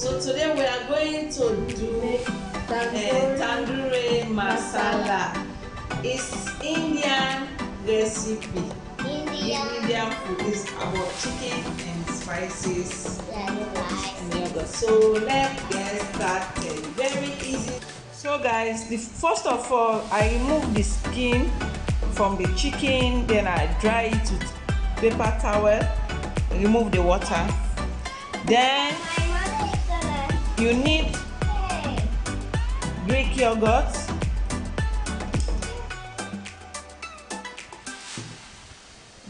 So today we are going to do tandoori masala. It's Indian recipe. Indian food is about chicken and spices and yogurt. So let's get started. Very easy. So guys, first of all, I remove the skin from the chicken, then I dry it with paper towel, remove the water. Then you need Greek yogurt,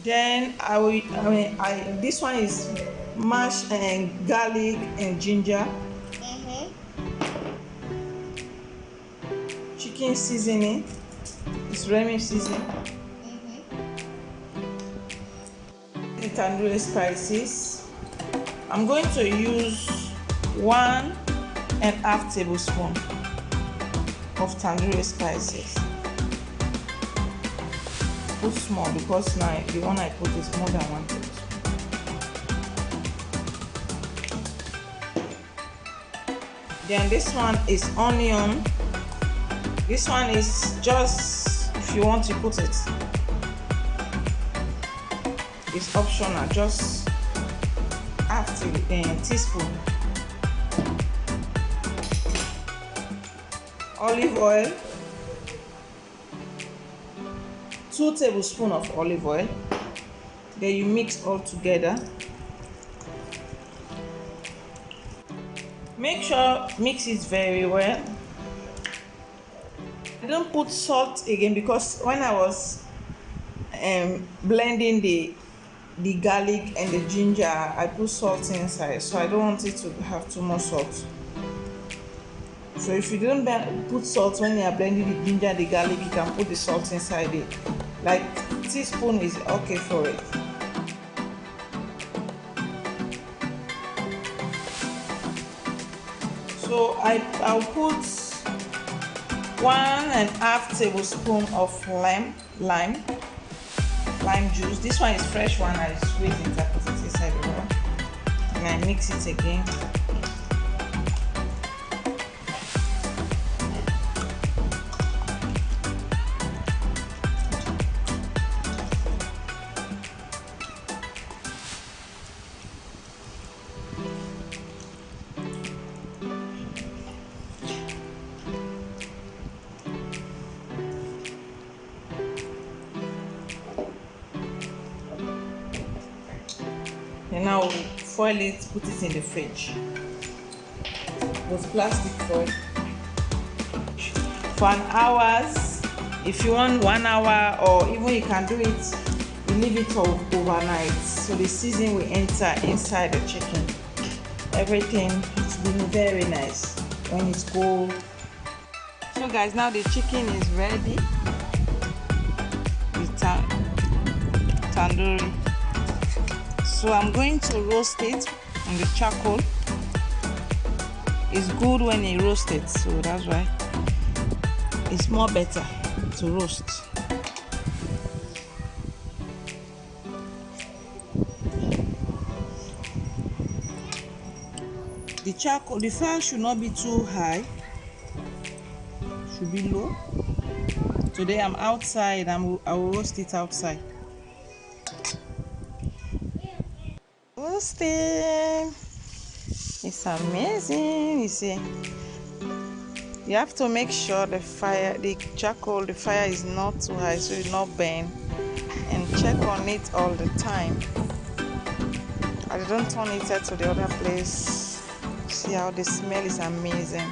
then this one is mashed and garlic and ginger, chicken seasoning, it's Remy seasoning, the tandoori spices. I'm going to use 1.5 tablespoon of tandoori spices. Put small because now the one I put is more than 1 tablespoon. Then this one is onion. This one is just if you want to put it. It's optional, just half teaspoon. Olive oil, 2 tablespoons of olive oil. Then you mix all together. Make sure mix it very well. I don't put salt again because when I was blending the garlic and the ginger, I put salt inside, so I don't want it to have too much salt. So if you don't put salt when you are blending the ginger and the garlic, you can put the salt inside it. Like teaspoon is okay for it. So I'll put 1.5 tablespoon of lime juice. This one is fresh one. I squeeze it, I put it inside the bowl, and I mix it again. And now foil it, put it in the fridge with plastic foil for an hour. If you want 1 hour, or even you can do it, you leave it overnight so the seasoning will enter inside the chicken. Everything it's been very nice when it's cold. So guys, now the chicken is ready. It's tandoori. So I'm going to roast it on the charcoal. It's good when you roast it, so that's why it's more better to roast. The charcoal, the fire should not be too high, should be low. Today I'm outside, I will roast it outside. Roasting, it's amazing. You see, you have to make sure the fire is not too high so it not burn, and check on it all the time. I don't turn it to the other place. See how the smell is amazing.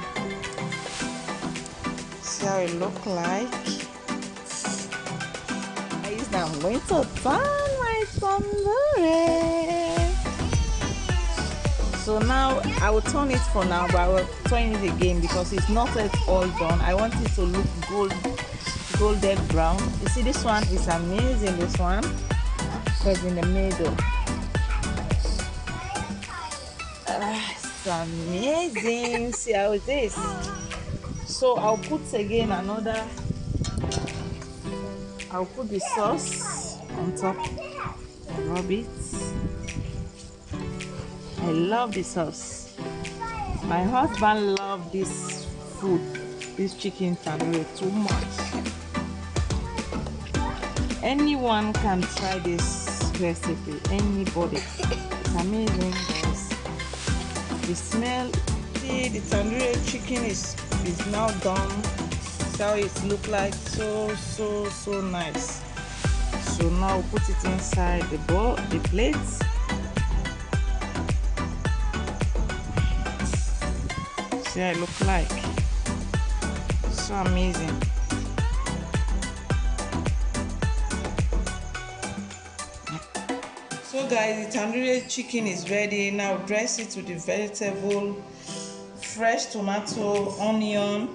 See how it look like. I'm going to turn my tandoori. So now I will turn it for now, but I will turn it again because it's not yet all done. I want it to look golden brown. You see, this one is amazing. This one because in the middle. It's amazing. See how it is. So I'll put again another. I'll put the sauce on top. Rub it. I love the sauce. My husband loves this food, this chicken tandoori too much. Anyone can try this recipe, anybody. It's amazing, guys. The smell, see the tandoori chicken is now done. See how it look like, so nice. So now put it inside the bowl, the plates. See how it look like. So amazing. So guys, the tandoori chicken is ready. Now dress it with the vegetable, fresh tomato, onion,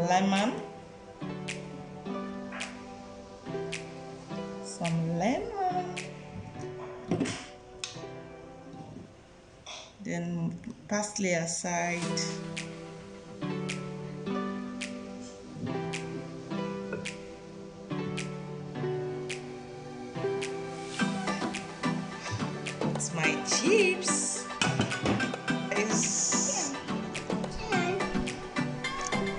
lemon, some lemon, then parsley aside. My chips.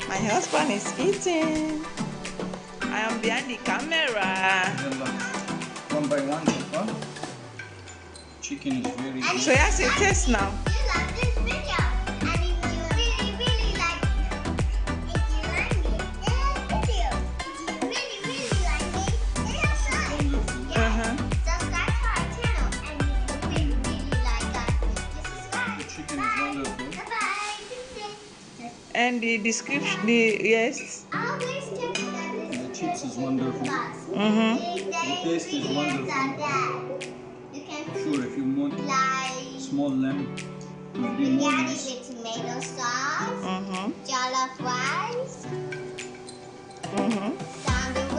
My husband is eating. I am behind the camera. One by one, huh? Chicken is very good. So yes, it tastes now. You love this video, and if you really like this video, if you really like me, then subscribe. Subscribe to our channel, and if you really like us, just subscribe. The chicken is wonderful. Bye-bye. And the description, yes. Always check The chips is wonderful. The taste is wonderful. You can Sure, if you want like small lamb, it would be more biryani nice. with tomato sauce, jollof rice, sandwich,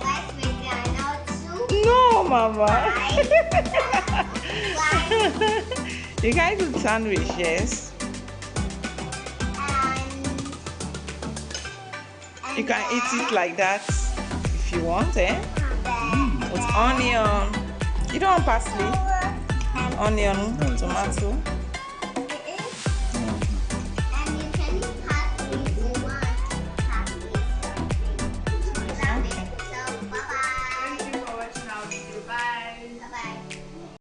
rice with granite soup. No, Mama. Rice, You guys do sandwich, yes. You can eat it like that if you want, eh? With onion. You don't want parsley? Onion, No, it's tomato.